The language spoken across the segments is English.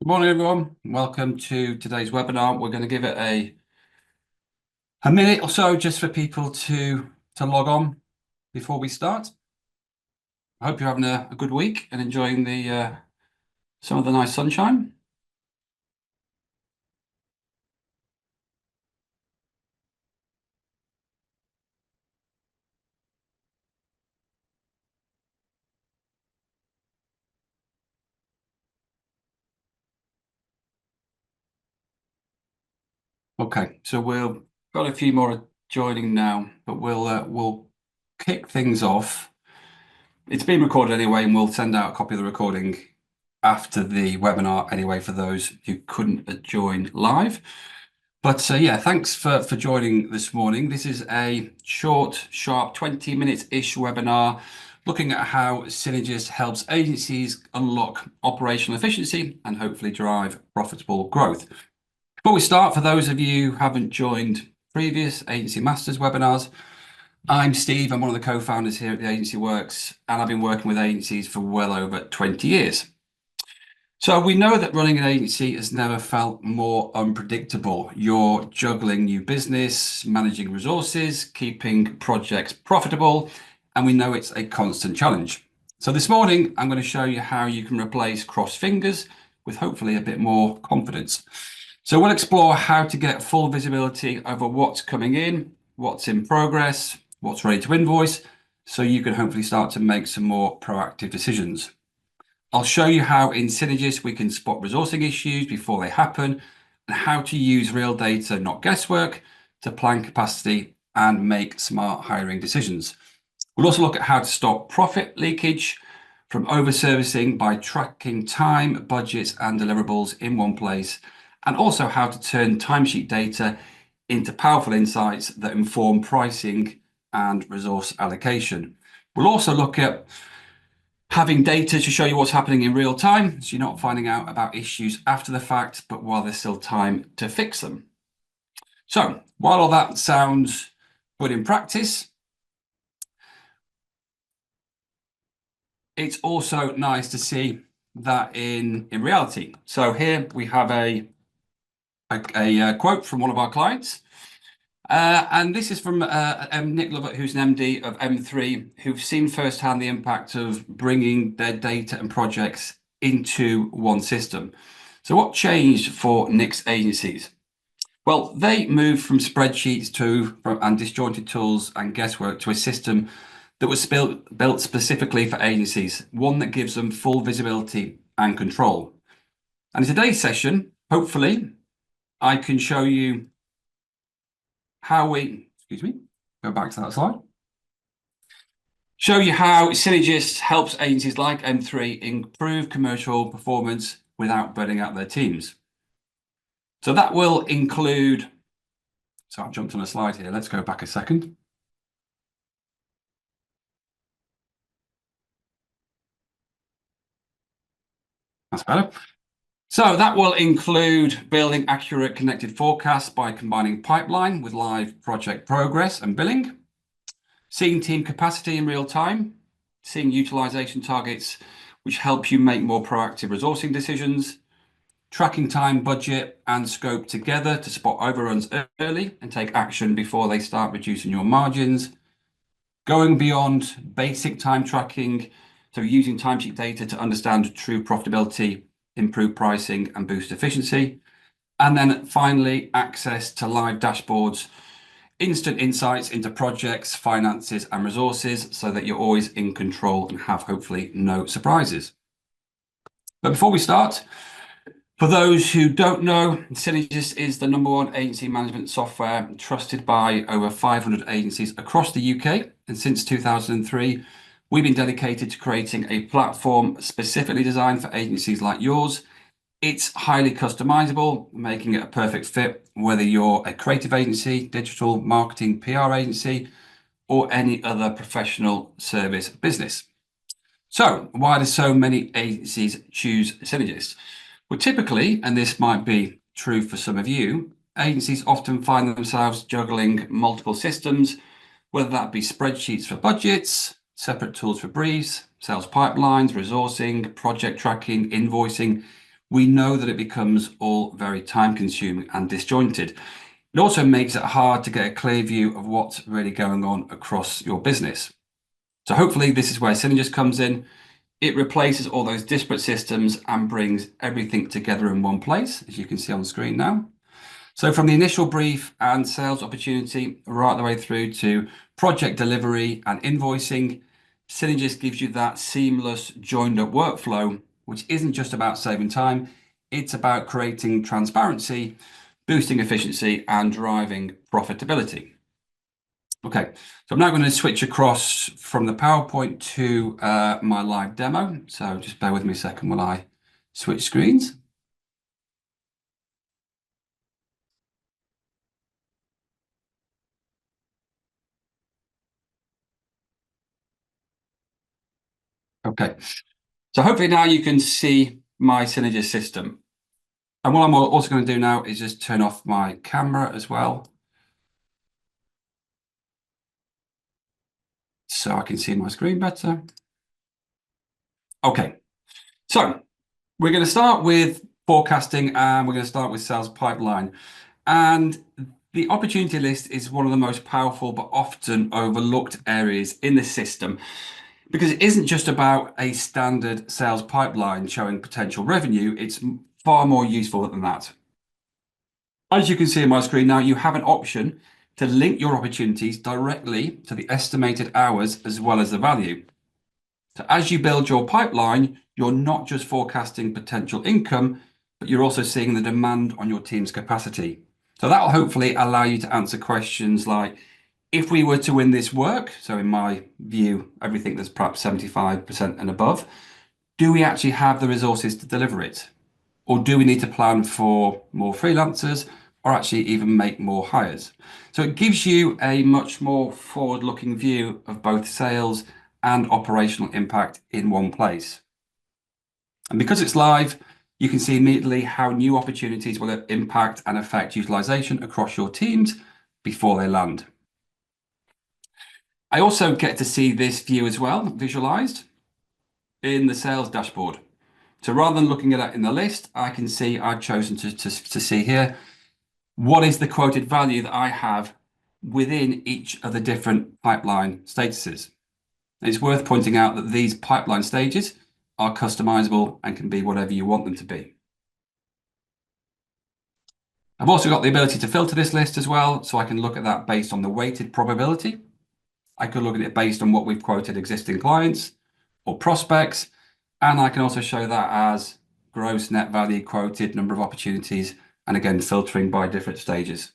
Good morning, everyone. Welcome to today's webinar. We're going to give it a minute or so just for people to log on before we start. I hope you're having a good week and enjoying the some of the nice sunshine. Okay, so we've got a few more joining now, but we'll kick things off. It's been recorded anyway, and we'll send out a copy of the recording after the webinar anyway for those who couldn't join live. But yeah, thanks for joining this morning. This is a short, sharp 20 minutes-ish webinar looking at how Synergist helps agencies unlock operational efficiency and hopefully drive profitable growth. Before we start, for those of you who haven't joined previous Agency Masters webinars, I'm Steve. I'm one of the co-founders here at the Agency Works, and I've been working with agencies for well over 20 years. So we know that running an agency has never felt more unpredictable. You're juggling new business, managing resources, keeping projects profitable, and we know it's a constant challenge. So this morning, I'm going to show you how you can replace crossed fingers with hopefully a bit more confidence. So we'll explore how to get full visibility over what's coming in, what's in progress, what's ready to invoice, so you can hopefully start to make some more proactive decisions. I'll show you how in Synergist we can spot resourcing issues before they happen and how to use real data, not guesswork, to plan capacity and make smart hiring decisions. We'll also look at how to stop profit leakage from overservicing by tracking time, budgets and deliverables in one place, and also how to turn timesheet data into powerful insights that inform pricing and resource allocation. We'll also look at having data to show you what's happening in real time, so you're not finding out about issues after the fact, but while there's still time to fix them. So while all that sounds good in practice, it's also nice to see that in reality. So here we have a quote from one of our clients. And this is from Nick Lovett, who's an MD of M3, who've seen firsthand the impact of bringing their data and projects into one system. So what changed for Nick's agencies? Well, they moved from spreadsheets and disjointed tools and guesswork to a system that was built specifically for agencies, one that gives them full visibility and control. And in today's session, hopefully, I can show you how go back to that slide. Show you how Synergist helps agencies like M3 improve commercial performance without burning out their teams. So that will include, so I've jumped on a slide here. Let's go back a second. That's better. So that will include building accurate connected forecasts by combining pipeline with live project progress and billing, seeing team capacity in real time, seeing utilisation targets, which help you make more proactive resourcing decisions, tracking time, budget and scope together to spot overruns early and take action before they start reducing your margins, going beyond basic time tracking, so using timesheet data to understand true profitability, improve pricing and boost efficiency. And then finally, access to live dashboards, instant insights into projects, finances and resources so that you're always in control and have hopefully no surprises. But before we start, for those who don't know, Synergist is the #1 agency management software trusted by over 500 agencies across the UK. And since 2003, we've been dedicated to creating a platform specifically designed for agencies like yours. It's highly customizable, making it a perfect fit, whether you're a creative agency, digital marketing, PR agency, or any other professional service business. So why do so many agencies choose Synergist? Well, typically, and this might be true for some of you, agencies often find themselves juggling multiple systems, whether that be spreadsheets for budgets, separate tools for briefs, sales pipelines, resourcing, project tracking, invoicing, we know that it becomes all very time consuming and disjointed. It also makes it hard to get a clear view of what's really going on across your business. So hopefully this is where Synergist comes in. It replaces all those disparate systems and brings everything together in one place, as you can see on screen now. So from the initial brief and sales opportunity right the way through to project delivery and invoicing, Synergist gives you that seamless joined up workflow, which isn't just about saving time, it's about creating transparency, boosting efficiency and driving profitability. Okay, so I'm now going to switch across from the PowerPoint to my live demo. So just bear with me a second while I switch screens. Okay, so hopefully now you can see my Synergist system. And what I'm also going to do now is just turn off my camera as well, so I can see my screen better. Okay, so we're going to start with forecasting and we're going to start with sales pipeline. And the opportunity list is one of the most powerful but often overlooked areas in the system, because it isn't just about a standard sales pipeline showing potential revenue, it's far more useful than that. As you can see on my screen now, you have an option to link your opportunities directly to the estimated hours as well as the value. So as you build your pipeline, you're not just forecasting potential income, but you're also seeing the demand on your team's capacity. So that will hopefully allow you to answer questions like, if we were to win this work, so in my view, everything that's perhaps 75% and above, do we actually have the resources to deliver it? Or do we need to plan for more freelancers or actually even make more hires? So it gives you a much more forward-looking view of both sales and operational impact in one place. And because it's live, you can see immediately how new opportunities will impact and affect utilization across your teams before they land. I also get to see this view as well, visualized in the sales dashboard. So rather than looking at it in the list, I can see I've chosen to see here, what is the quoted value that I have within each of the different pipeline statuses. It's worth pointing out that these pipeline stages are customizable and can be whatever you want them to be. I've also got the ability to filter this list as well, so I can look at that based on the weighted probability. I could look at it based on what we've quoted existing clients or prospects, and I can also show that as gross net value quoted, number of opportunities, and again, filtering by different stages.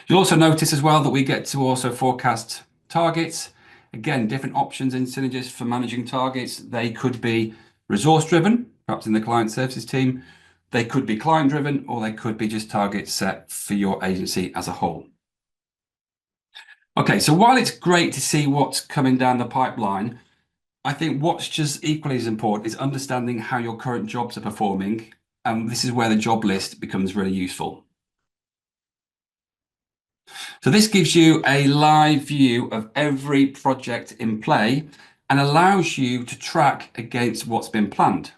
You'll also notice as well that we get to also forecast targets. Again, different options in Synergist for managing targets. They could be resource driven, perhaps in the client services team. They could be client driven, or they could be just targets set for your agency as a whole. Okay, so while it's great to see what's coming down the pipeline, I think what's just equally as important is understanding how your current jobs are performing. And this is where the job list becomes really useful. So this gives you a live view of every project in play and allows you to track against what's been planned.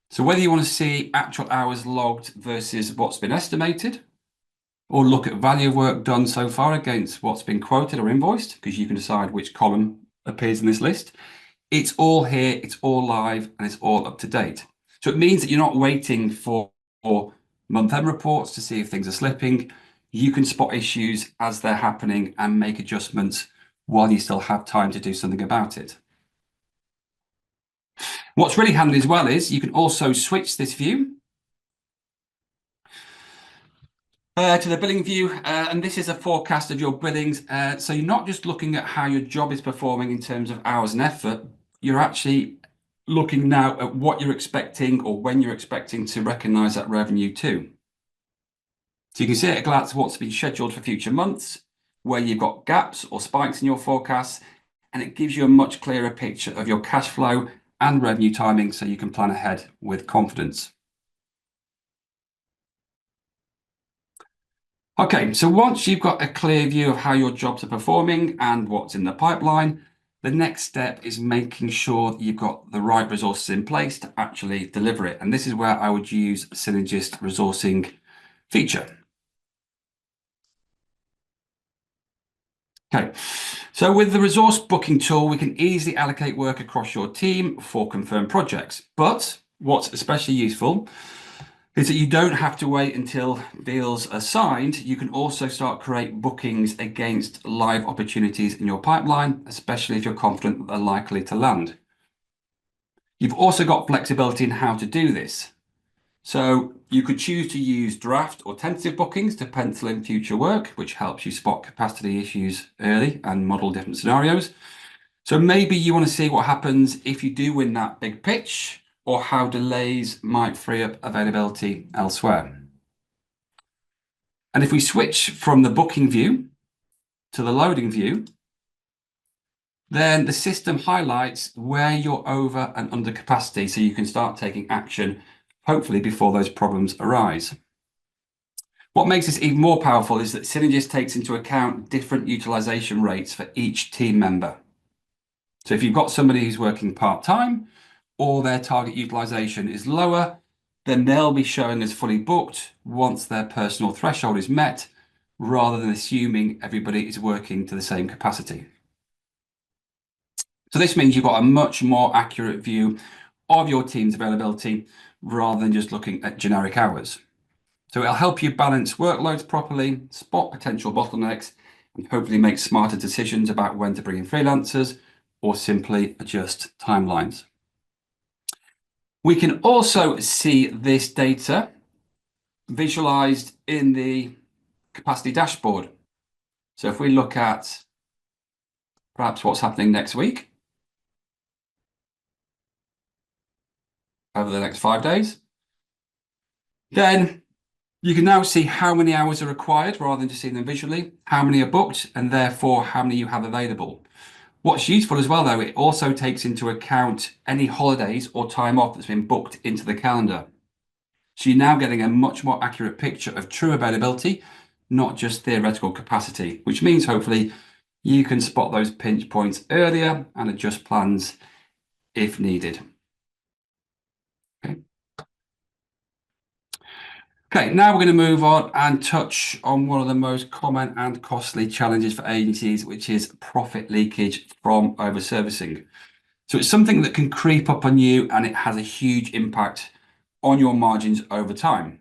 So whether you want to see actual hours logged versus what's been estimated, or look at value of work done so far against what's been quoted or invoiced, because you can decide which column appears in this list. It's all here, it's all live, and it's all up to date. So it means that you're not waiting for month-end reports to see if things are slipping. You can spot issues as they're happening and make adjustments while you still have time to do something about it. What's really handy as well is you can also switch this view to the billing view, and this is a forecast of your billings. So you're not just looking at how your job is performing in terms of hours and effort, you're actually looking now at what you're expecting or when you're expecting to recognise that revenue too. So you can see at a glance what's been scheduled for future months, where you've got gaps or spikes in your forecasts, and it gives you a much clearer picture of your cash flow and revenue timing so you can plan ahead with confidence. Okay, so once you've got a clear view of how your jobs are performing and what's in the pipeline, the next step is making sure that you've got the right resources in place to actually deliver it. And this is where I would use Synergist resourcing feature. Okay, so with the resource booking tool, we can easily allocate work across your team for confirmed projects. But what's especially useful is that you don't have to wait until deals are signed. You can also start create bookings against live opportunities in your pipeline, especially if you're confident that they're likely to land. You've also got flexibility in how to do this. So you could choose to use draft or tentative bookings to pencil in future work, which helps you spot capacity issues early and model different scenarios. So maybe you want to see what happens if you do win that big pitch, or how delays might free up availability elsewhere. And if we switch from the booking view to the loading view, then the system highlights where you're over and under capacity, so you can start taking action, hopefully before those problems arise. What makes this even more powerful is that Synergist takes into account different utilization rates for each team member. So if you've got somebody who's working part-time, or their target utilization is lower, then they'll be showing as fully booked once their personal threshold is met, rather than assuming everybody is working to the same capacity. So this means you've got a much more accurate view of your team's availability rather than just looking at generic hours. So it'll help you balance workloads properly, spot potential bottlenecks, and hopefully make smarter decisions about when to bring in freelancers or simply adjust timelines. We can also see this data visualized in the capacity dashboard. So if we look at perhaps what's happening next week, over the next 5 days, then you can now see how many hours are required rather than just seeing them visually, how many are booked, and therefore how many you have available. What's useful as well, though, it also takes into account any holidays or time off that's been booked into the calendar. So you're now getting a much more accurate picture of true availability, not just theoretical capacity, which means hopefully you can spot those pinch points earlier and adjust plans if needed. Okay, now we're going to move on and touch on one of the most common and costly challenges for agencies, which is profit leakage from overservicing. So it's something that can creep up on you, and it has a huge impact on your margins over time.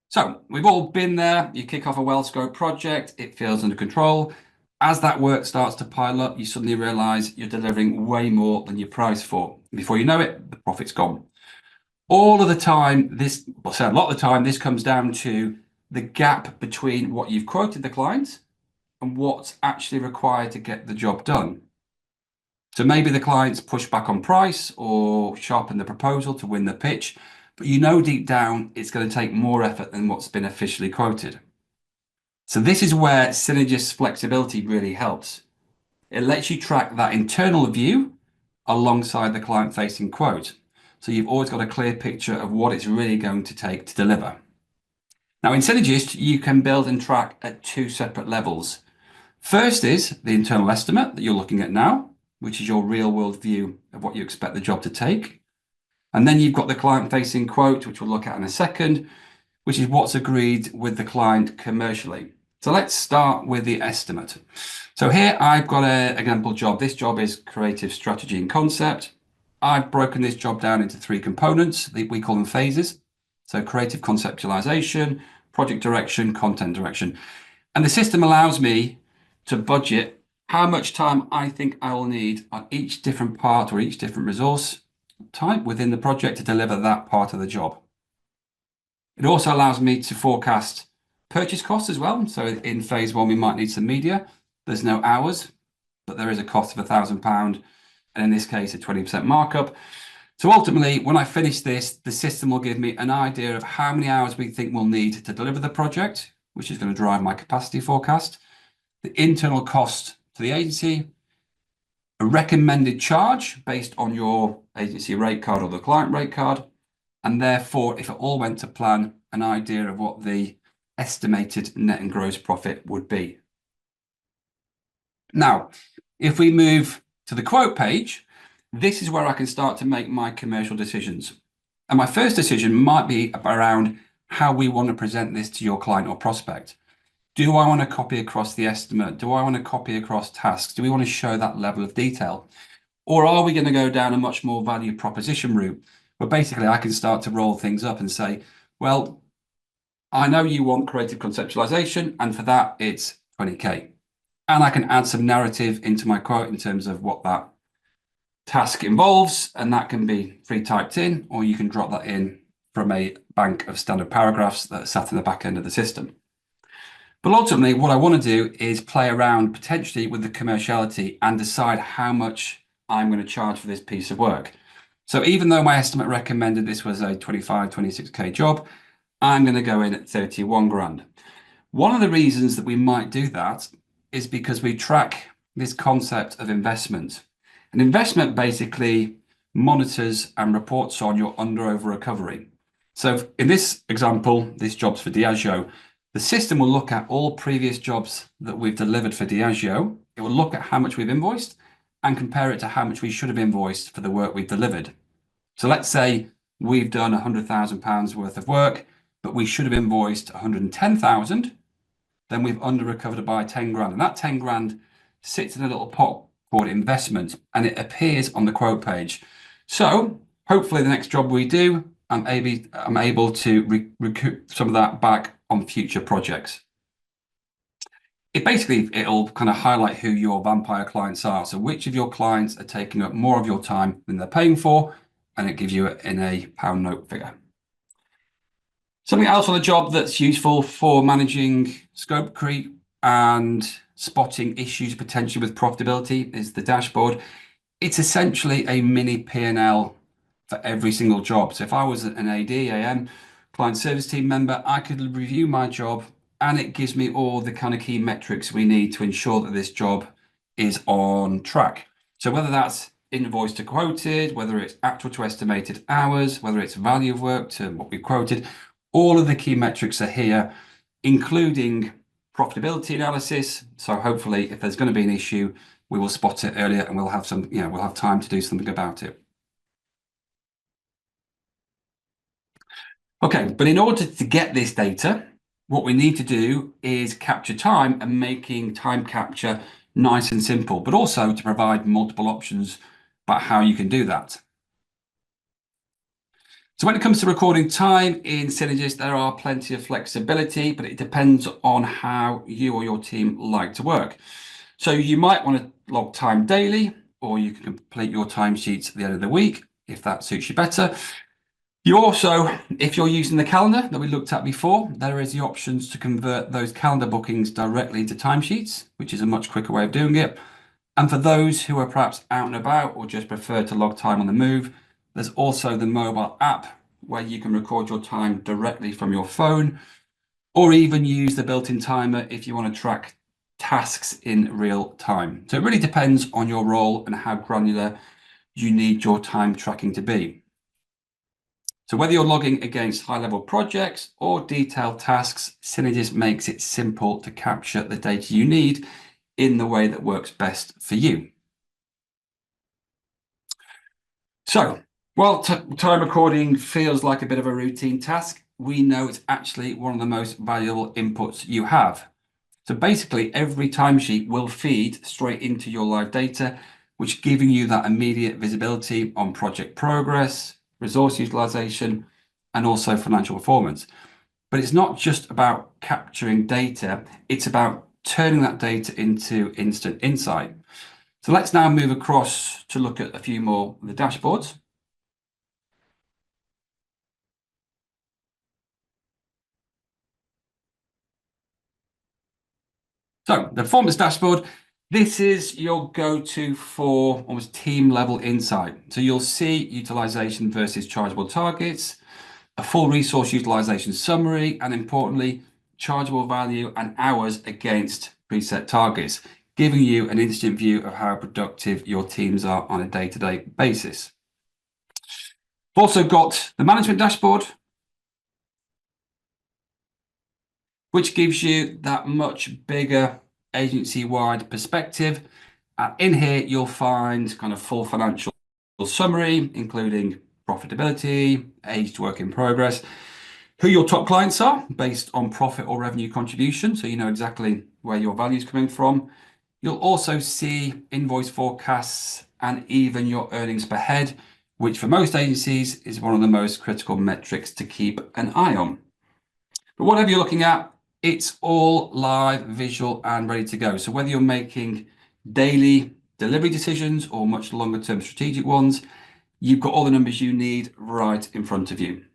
So we've all been there. You kick off a well-scoped project, it feels under control. As that work starts to pile up, you suddenly realize you're delivering way more than you priced for. Before you know it, the profit's gone. All of the time, a lot of the time, this comes down to the gap between what you've quoted the client and what's actually required to get the job done. So maybe the clients push back on price or sharpen the proposal to win the pitch, but you know deep down it's going to take more effort than what's been officially quoted. So this is where Synergist's flexibility really helps. It lets you track that internal view alongside the client-facing quote. So you've always got a clear picture of what it's really going to take to deliver. Now in Synergist, you can build and track at 2 separate levels. First is the internal estimate that you're looking at now, which is your real world view of what you expect the job to take. And then you've got the client-facing quote, which we'll look at in a second, which is what's agreed with the client commercially. So let's start with the estimate. So here I've got an example job. This job is creative strategy and concept. I've broken this job down into 3 components. We call them phases. So creative conceptualization, project direction, content direction. And the system allows me to budget how much time I think I will need on each different part or each different resource type within the project to deliver that part of the job. It also allows me to forecast purchase costs as well. So in phase 1, we might need some media. There's no hours, but there is a cost of £1,000. And in this case, a 20% markup. So ultimately, when I finish this, the system will give me an idea of how many hours we think we'll need to deliver the project, which is going to drive my capacity forecast, the internal cost to the agency, a recommended charge based on your agency rate card or the client rate card, and therefore, if it all went to plan, an idea of what the estimated net and gross profit would be. Now, if we move to the quote page, this is where I can start to make my commercial decisions. And my first decision might be around how we want to present this to your client or prospect. Do I want to copy across the estimate? Do I want to copy across tasks? Do we want to show that level of detail? Or are we going to go down a much more value proposition route where basically I can start to roll things up and say, well, I know you want creative conceptualization, and for that it's 20K. And I can add some narrative into my quote in terms of what that task involves, and that can be pre-typed in, or you can drop that in from a bank of standard paragraphs that are sat in the back end of the system. But ultimately, what I want to do is play around potentially with the commerciality and decide how much I'm going to charge for this piece of work. So even though my estimate recommended this was a 25, 26K job, I'm going to go in at 31 grand. One of the reasons that we might do that is because we track this concept of investment. An investment basically monitors and reports on your under-over recovery. So in this example, this job's for Diageo. The system will look at all previous jobs that we've delivered for Diageo. It will look at how much we've invoiced and compare it to how much we should have invoiced for the work we've delivered. So let's say we've done £100,000 worth of work, but we should have invoiced 110,000. Then we've under recovered by 10 grand. And that 10 grand sits in a little pot called investment, and it appears on the quote page. So hopefully the next job we do, I'm able to recoup some of that back on future projects. It'll kind of highlight who your vampire clients are. So which of your clients are taking up more of your time than they're paying for, and it gives you it in a pound note figure. Something else on the job that's useful for managing scope creep and spotting issues potentially with profitability is the dashboard. It's essentially a mini P&L for every single job. So if I was an AD, AM, client service team member, I could review my job and it gives me all the kind of key metrics we need to ensure that this job is on track. So whether that's invoice to quoted, whether it's actual to estimated hours, whether it's value of work to what we quoted, all of the key metrics are here, including profitability analysis. So hopefully if there's going to be an issue, we will spot it earlier and we'll have we'll have time to do something about it. Okay, but in order to get this data, what we need to do is capture time and making time capture nice and simple, but also to provide multiple options about how you can do that. So when it comes to recording time in Synergist, there are plenty of flexibility, but it depends on how you or your team like to work. So you might want to log time daily, or you can complete your timesheets at the end of the week, if that suits you better. You also, if you're using the calendar that we looked at before, there is the options to convert those calendar bookings directly into timesheets, which is a much quicker way of doing it. And for those who are perhaps out and about or just prefer to log time on the move, there's also the mobile app where you can record your time directly from your phone, or even use the built-in timer if you want to track tasks in real time. So it really depends on your role and how granular you need your time tracking to be. So whether you're logging against high-level projects or detailed tasks, Synergist makes it simple to capture the data you need in the way that works best for you. So while time recording feels like a bit of a routine task, we know it's actually one of the most valuable inputs you have. So basically every timesheet will feed straight into your live data, which giving you that immediate visibility on project progress, resource utilization, and also financial performance. But it's not just about capturing data, it's about turning that data into instant insight. So let's now move across to look at a few more of the dashboards. So the performance dashboard, this is your go-to for almost team level insight. So you'll see utilization versus chargeable targets, a full resource utilization summary, and importantly, chargeable value and hours against preset targets, giving you an instant view of how productive your teams are on a day-to-day basis. We've also got the management dashboard, which gives you that much bigger agency-wide perspective. In here, you'll find kind of full financial summary, including profitability, aged work in progress, who your top clients are based on profit or revenue contribution, so you know exactly where your value is coming from. You'll also see invoice forecasts and even your earnings per head, which for most agencies is one of the most critical metrics to keep an eye on. But whatever you're looking at, it's all live, visual, and ready to go. So whether you're making daily delivery decisions or much longer term strategic ones, you've got all the numbers you need right in front of you.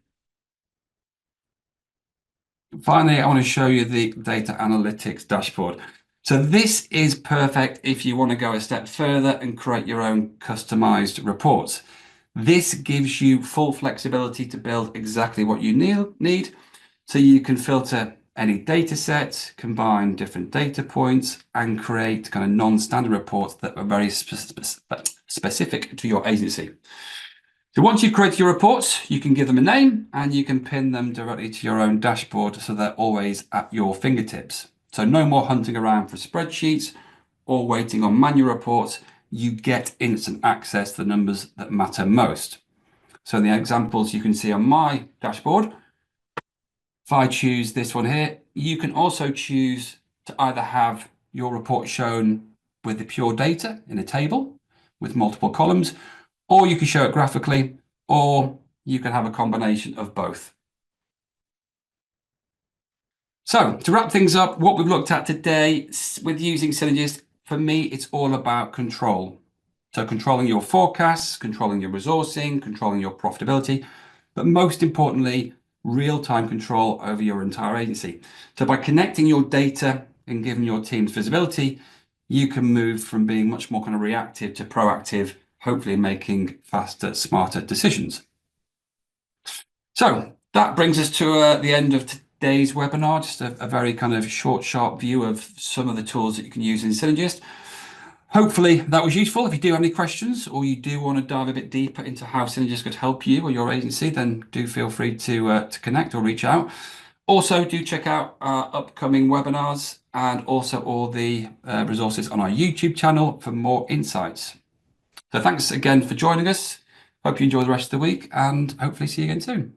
Finally, I want to show you the data analytics dashboard. So this is perfect if you want to go a step further and create your own customized reports. This gives you full flexibility to build exactly what you need. So you can filter any data sets, combine different data points, and create kind of non-standard reports that are very specific to your agency. So once you've created your reports, you can give them a name and you can pin them directly to your own dashboard so they're always at your fingertips. So no more hunting around for spreadsheets or waiting on manual reports. You get instant access to the numbers that matter most. So the examples you can see on my dashboard, if I choose this one here, you can also choose to either have your report shown with the pure data in a table with multiple columns, or you can show it graphically, or you can have a combination of both. So to wrap things up, what we've looked at today with using Synergist, for me, it's all about control. So controlling your forecasts, controlling your resourcing, controlling your profitability, but most importantly, real-time control over your entire agency. So by connecting your data and giving your teams visibility, you can move from being much more kind of reactive to proactive, hopefully making faster, smarter decisions. So that brings us to the end of today's webinar, just a very kind of short, sharp view of some of the tools that you can use in Synergist. Hopefully that was useful. If you do have any questions or you do want to dive a bit deeper into how Synergist could help you or your agency, then do feel free to connect or reach out. Also, do check out our upcoming webinars and also all the resources on our YouTube channel for more insights. So thanks again for joining us. Hope you enjoy the rest of the week and hopefully see you again soon.